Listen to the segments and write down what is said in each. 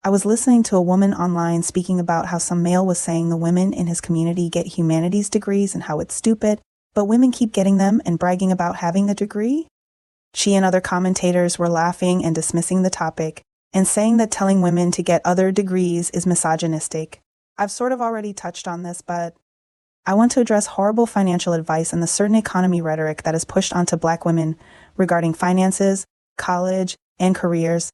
I was listening to a woman online speaking about how some male was saying the women in his community get humanities degrees and how it's stupid, but women keep getting them and bragging about having a degree. She and other commentators were laughing and dismissing the topic and saying that telling women to get other degrees is misogynistic. I've sort of already touched on this, but I want to address horrible financial advice and the certain economy rhetoric that is pushed onto Black women regarding finances, college, and careers.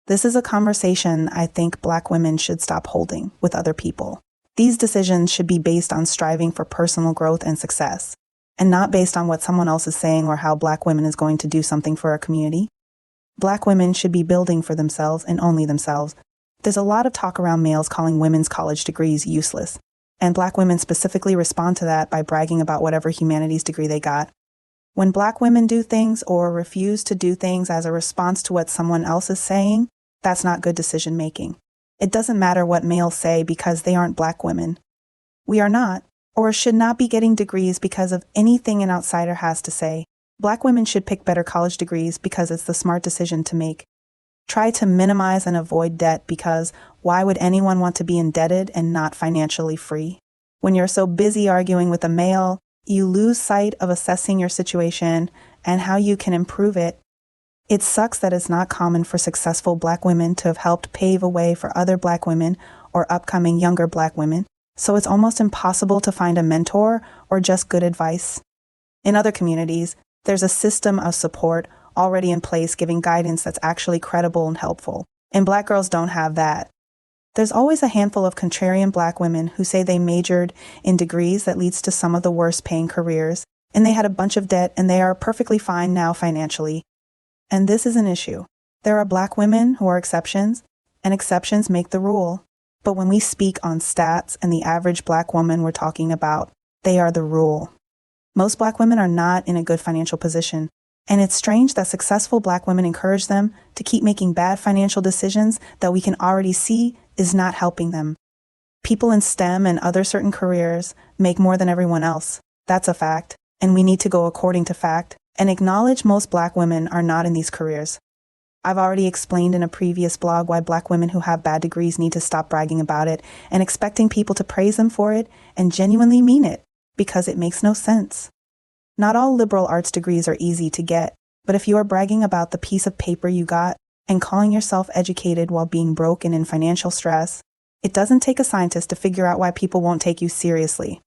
This is a conversation I think Black women should stop holding with other people. These decisions should be based on striving for personal growth and success, and not based on what someone else is saying or how Black women is going to do something for our community. Black women should be building for themselves and only themselves. There's a lot of talk around males calling women's college degrees useless, and Black women specifically respond to that by bragging about whatever humanities degree they got. When Black women do things or refuse to do things as a response to what someone else is saying, that's not good decision making. It doesn't matter what males say because they aren't Black women. We are not, or should not be getting degrees because of anything an outsider has to say. Black women should pick better college degrees because it's the smart decision to make. Try to minimize and avoid debt because why would anyone want to be indebted and not financially free? When you're so busy arguing with a male, you lose sight of assessing your situation and how you can improve it. It sucks that it's not common for successful Black women to have helped pave a way for other Black women or upcoming younger Black women, so it's almost impossible to find a mentor or just good advice. In other communities, there's a system of support already in place giving guidance that's actually credible and helpful, and Black girls don't have that. There's always a handful of contrarian Black women who say they majored in degrees that leads to some of the worst paying careers, and they had a bunch of debt and they are perfectly fine now financially. And this is an issue. There are Black women who are exceptions, and exceptions make the rule. But when we speak on stats and the average Black woman we're talking about, they are the rule. Most Black women are not in a good financial position, and it's strange that successful Black women encourage them to keep making bad financial decisions that we can already see is not helping them. People in STEM and other certain careers make more than everyone else. That's a fact, and we need to go according to fact and acknowledge most Black women are not in these careers. I've already explained in a previous blog why Black women who have bad degrees need to stop bragging about it and expecting people to praise them for it and genuinely mean it, because it makes no sense. Not all liberal arts degrees are easy to get, but if you are bragging about the piece of paper you got and calling yourself educated while being broke and in financial stress, it doesn't take a scientist to figure out why people won't take you seriously.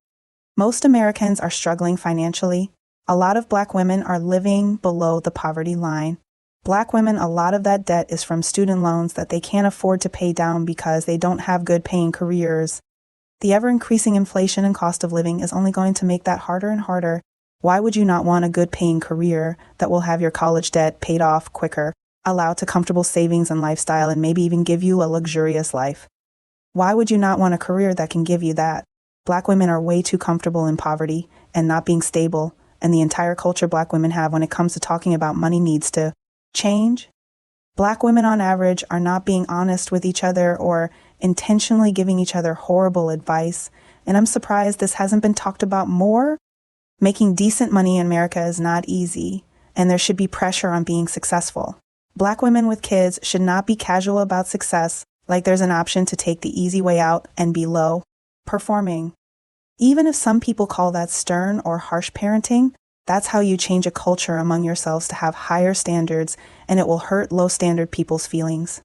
Most Americans are struggling financially. A lot of Black women are living below the poverty line. Black women, a lot of that debt is from student loans that they can't afford to pay down because they don't have good paying careers. The ever-increasing inflation and cost of living is only going to make that harder and harder. Why would you not want a good paying career that will have your college debt paid off quicker, allow to comfortable savings and lifestyle, and maybe even give you a luxurious life? Why would you not want a career that can give you that? Black women are way too comfortable in poverty and not being stable, and the entire culture Black women have when it comes to talking about money needs to change. Black women on average are not being honest with each other or intentionally giving each other horrible advice, and I'm surprised this hasn't been talked about more. Making decent money in America is not easy, and there should be pressure on being successful. Black women with kids should not be casual about success, like there's an option to take the easy way out and be low performing. Even if some people call that stern or harsh parenting, that's how you change a culture among yourselves to have higher standards, and it will hurt low standard people's feelings.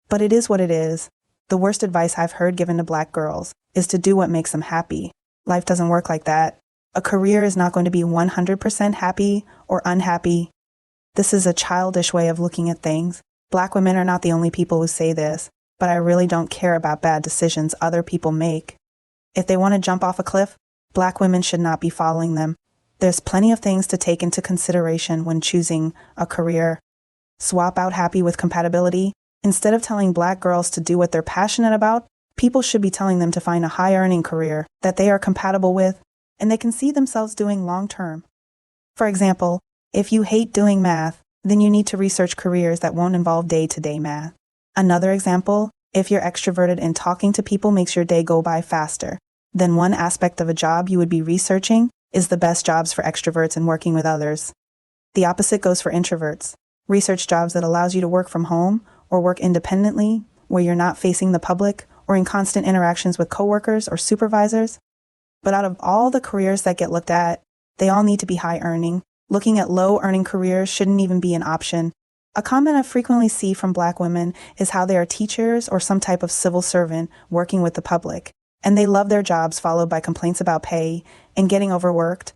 But it is what it is. The worst advice I've heard given to Black girls is to do what makes them happy. Life doesn't work like that. A career is not going to be 100% happy or unhappy. This is a childish way of looking at things. Black women are not the only people who say this, but I really don't care about bad decisions other people make. If they want to jump off a cliff, Black women should not be following them. There's plenty of things to take into consideration when choosing a career. Swap out happy with compatibility. Instead of telling Black girls to do what they're passionate about, people should be telling them to find a high-earning career that they are compatible with and they can see themselves doing long-term. For example, if you hate doing math, then you need to research careers that won't involve day-to-day math. Another example, if you're extroverted and talking to people makes your day go by faster, then one aspect of a job you would be researching is the best jobs for extroverts and working with others. The opposite goes for introverts. Research jobs that allows you to work from home or work independently where you're not facing the public or in constant interactions with coworkers or supervisors. But out of all the careers that get looked at, they all need to be high earning. Looking at low earning careers shouldn't even be an option. A comment I frequently see from Black women is how they are teachers or some type of civil servant working with the public, and they love their jobs, followed by complaints about pay and getting overworked.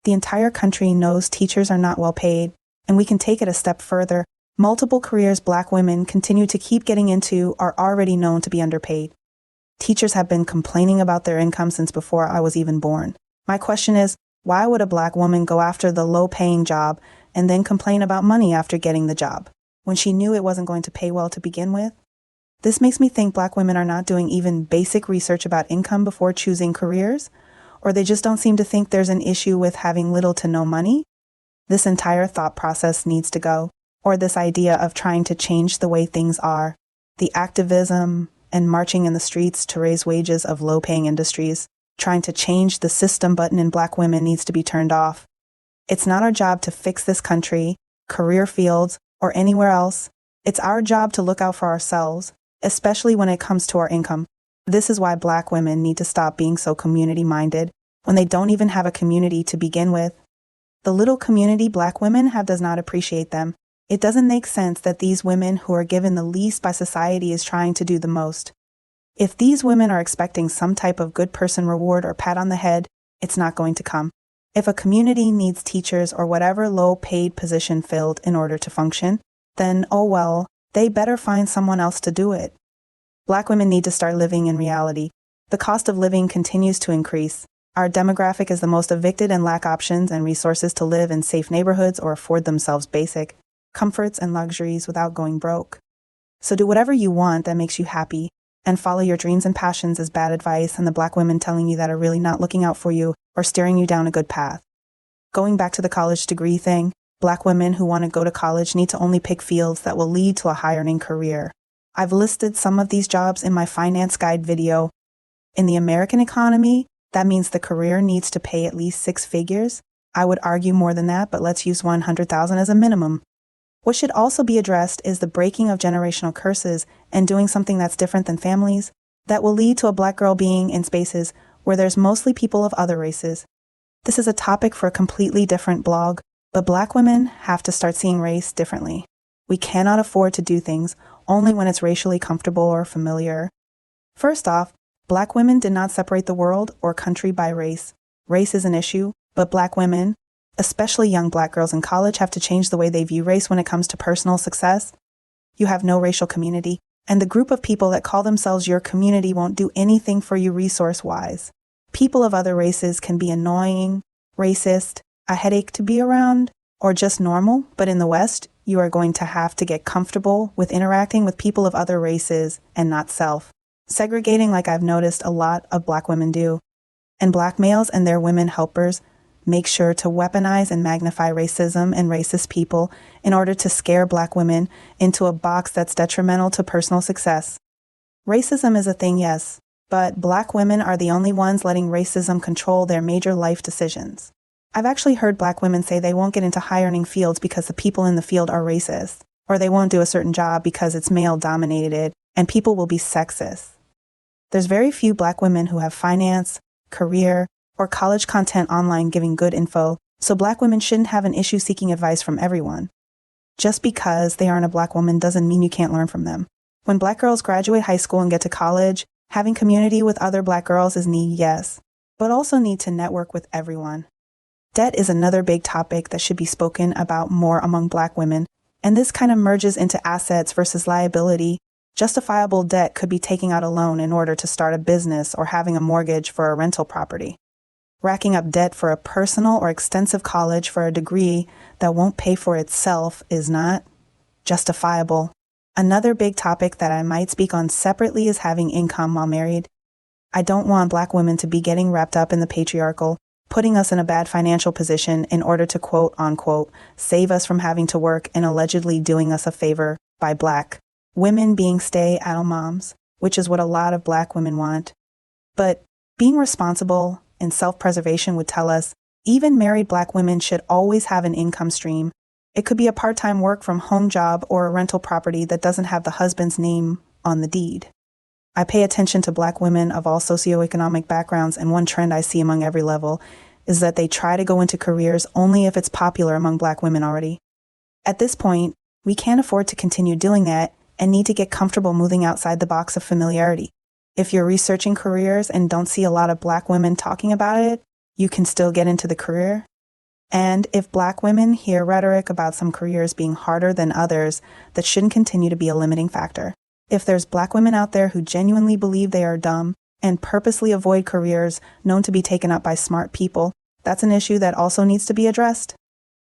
The entire country knows teachers are not well paid, and we can take it a step further. Multiple careers Black women continue to keep getting into are already known to be underpaid. Teachers have been complaining about their income since before I was even born. My question is, why would a Black woman go after the low-paying job and then complain about money after getting the job, when she knew it wasn't going to pay well to begin with? This makes me think Black women are not doing even basic research about income before choosing careers, or they just don't seem to think there's an issue with having little to no money. This entire thought process needs to go, or this idea of trying to change the way things are, the activism and marching in the streets to raise wages of low-paying industries, trying to change the system button in Black women needs to be turned off. It's not our job to fix this country, career fields, or anywhere else. It's our job to look out for ourselves, especially when it comes to our income. This is why Black women need to stop being so community-minded when they don't even have a community to begin with. The little community Black women have does not appreciate them. It doesn't make sense that these women who are given the least by society is trying to do the most. If these women are expecting some type of good person reward or pat on the head, it's not going to come. If a community needs teachers or whatever low-paid position filled in order to function, then, oh well, they better find someone else to do it. Black women need to start living in reality. The cost of living continues to increase. Our demographic is the most evicted and lack options and resources to live in safe neighborhoods or afford themselves basic comforts and luxuries without going broke. So do whatever you want that makes you happy, and follow your dreams and passions is bad advice and the Black women telling you that are really not looking out for you or steering you down a good path. Going back to the college degree thing, Black women who want to go to college need to only pick fields that will lead to a high-earning career. I've listed some of these jobs in my finance guide video. In the American economy, that means the career needs to pay at least 6 figures. I would argue more than that, but let's use 100,000 as a minimum. What should also be addressed is the breaking of generational curses and doing something that's different than families that will lead to a Black girl being in spaces where there's mostly people of other races. This is a topic for a completely different blog, but Black women have to start seeing race differently. We cannot afford to do things only when it's racially comfortable or familiar. First off, Black women did not separate the world or country by race. Race is an issue, but Black women, especially young Black girls in college, have to change the way they view race when it comes to personal success. You have no racial community, and the group of people that call themselves your community won't do anything for you resource-wise. People of other races can be annoying, racist, a headache to be around, or just normal, but in the West, you are going to have to get comfortable with interacting with people of other races and not self. Segregating like I've noticed a lot of Black women do. And Black males and their women helpers make sure to weaponize and magnify racism and racist people in order to scare Black women into a box that's detrimental to personal success. Racism is a thing, yes, but Black women are the only ones letting racism control their major life decisions. I've actually heard Black women say they won't get into high-earning fields because the people in the field are racist, or they won't do a certain job because it's male-dominated, and people will be sexist. There's very few Black women who have finance, career, or college content online giving good info, so Black women shouldn't have an issue seeking advice from everyone. Just because they aren't a Black woman doesn't mean you can't learn from them. When Black girls graduate high school and get to college, having community with other Black girls is need, yes, but also need to network with everyone. Debt is another big topic that should be spoken about more among Black women, and this kind of merges into assets versus liability. Justifiable debt could be taking out a loan in order to start a business or having a mortgage for a rental property. Racking up debt for a personal or extensive college for a degree that won't pay for itself is not justifiable. Another big topic that I might speak on separately is having income while married. I don't want Black women to be getting wrapped up in the patriarchal, putting us in a bad financial position in order to quote-unquote save us from having to work and allegedly doing us a favor by Black women being stay-at-home moms, which is what a lot of Black women want. But being responsible and self-preservation would tell us even married Black women should always have an income stream. It could be a part-time work from home job or a rental property that doesn't have the husband's name on the deed. I pay attention to Black women of all socioeconomic backgrounds, and one trend I see among every level is that they try to go into careers only if it's popular among Black women already. At this point, we can't afford to continue doing that and need to get comfortable moving outside the box of familiarity. If you're researching careers and don't see a lot of Black women talking about it, you can still get into the career. And if Black women hear rhetoric about some careers being harder than others, that shouldn't continue to be a limiting factor. If there's Black women out there who genuinely believe they are dumb and purposely avoid careers known to be taken up by smart people, that's an issue that also needs to be addressed.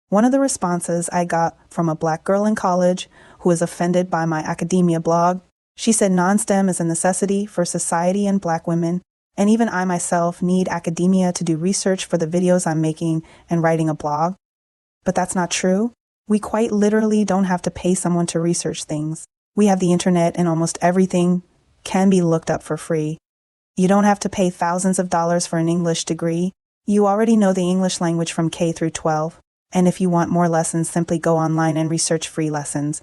One of the responses I got from a Black girl in college who was offended by my academia blog, she said non-STEM is a necessity for society and Black women, and even I myself need academia to do research for the videos I'm making and writing a blog. But that's not true. We quite literally don't have to pay someone to research things. We have the internet and almost everything can be looked up for free. You don't have to pay thousands of dollars for an English degree. You already know the English language from K through 12. And if you want more lessons, simply go online and research free lessons.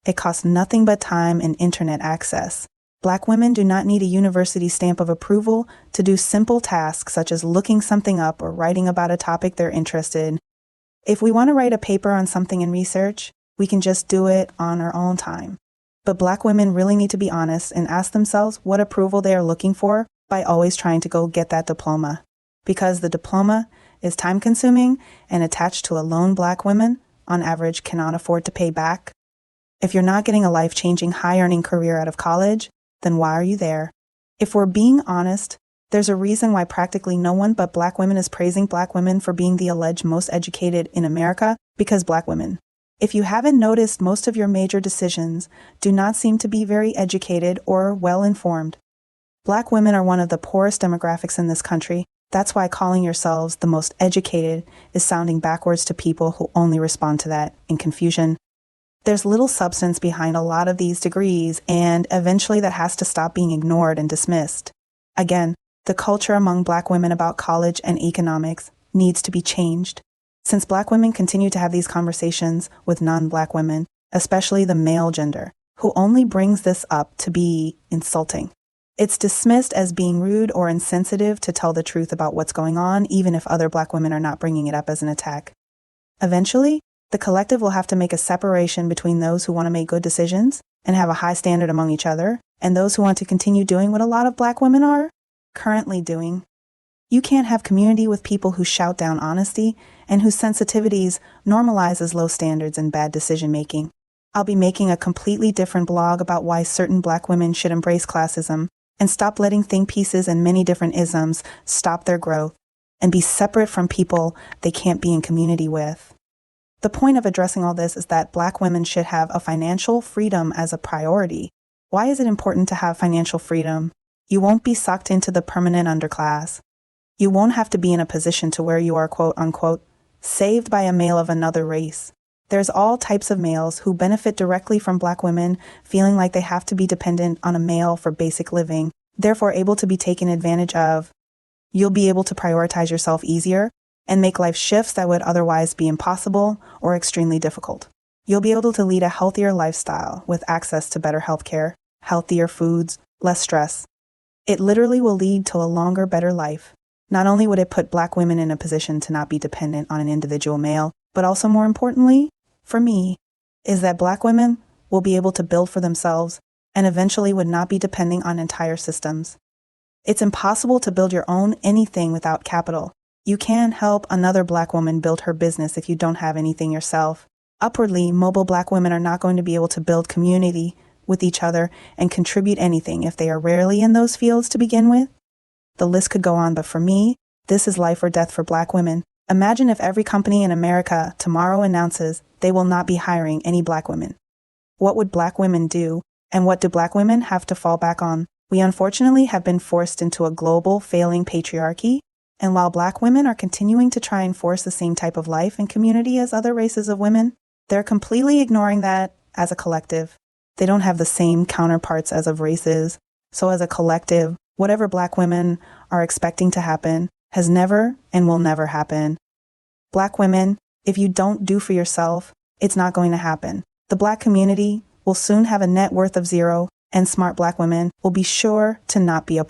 It costs nothing but time and internet access. Black women do not need a university stamp of approval to do simple tasks such as looking something up or writing about a topic they're interested in. If we want to write a paper on something in research, we can just do it on our own time. But Black women really need to be honest and ask themselves what approval they are looking for by always trying to go get that diploma. Because the diploma is time-consuming and attached to a lone Black woman, on average, cannot afford to pay back. If you're not getting a life-changing, high-earning career out of college, then why are you there? If we're being honest, there's a reason why practically no one but Black women is praising Black women for being the alleged most educated in America, because Black women. If you haven't noticed, most of your major decisions do not seem to be very educated or well-informed. Black women are one of the poorest demographics in this country. That's why calling yourselves the most educated is sounding backwards to people who only respond to that in confusion. There's little substance behind a lot of these degrees, and eventually that has to stop being ignored and dismissed. Again, the culture among Black women about college and economics needs to be changed. Since Black women continue to have these conversations with non-Black women, especially the male gender, who only brings this up to be insulting. It's dismissed as being rude or insensitive to tell the truth about what's going on, even if other Black women are not bringing it up as an attack. Eventually, the collective will have to make a separation between those who want to make good decisions and have a high standard among each other, and those who want to continue doing what a lot of Black women are currently doing. You can't have community with people who shout down honesty and whose sensitivities normalizes low standards and bad decision-making. I'll be making a completely different blog about why certain Black women should embrace classism and stop letting think pieces and many different isms stop their growth and be separate from people they can't be in community with. The point of addressing all this is that Black women should have a financial freedom as a priority. Why is it important to have financial freedom? You won't be sucked into the permanent underclass. You won't have to be in a position to where you are, quote unquote, saved by a male of another race. There's all types of males who benefit directly from Black women feeling like they have to be dependent on a male for basic living, therefore able to be taken advantage of. You'll be able to prioritize yourself easier and make life shifts that would otherwise be impossible or extremely difficult. You'll be able to lead a healthier lifestyle with access to better healthcare, healthier foods, less stress. It literally will lead to a longer, better life. Not only would it put Black women in a position to not be dependent on an individual male, but also more importantly, for me, is that Black women will be able to build for themselves and eventually would not be depending on entire systems. It's impossible to build your own anything without capital. You can't help another Black woman build her business if you don't have anything yourself. Upwardly, mobile Black women are not going to be able to build community with each other and contribute anything if they are rarely in those fields to begin with. The list could go on, but for me, this is life or death for Black women. Imagine if every company in America tomorrow announces they will not be hiring any Black women. What would Black women do, and what do Black women have to fall back on? We unfortunately have been forced into a global, failing patriarchy, and while Black women are continuing to try and force the same type of life and community as other races of women, they're completely ignoring that as a collective. They don't have the same counterparts as of races, so as a collective, whatever Black women are expecting to happen has never and will never happen. Black women, if you don't do for yourself, it's not going to happen. The Black community will soon have a net worth of zero and smart Black women will be sure to not be a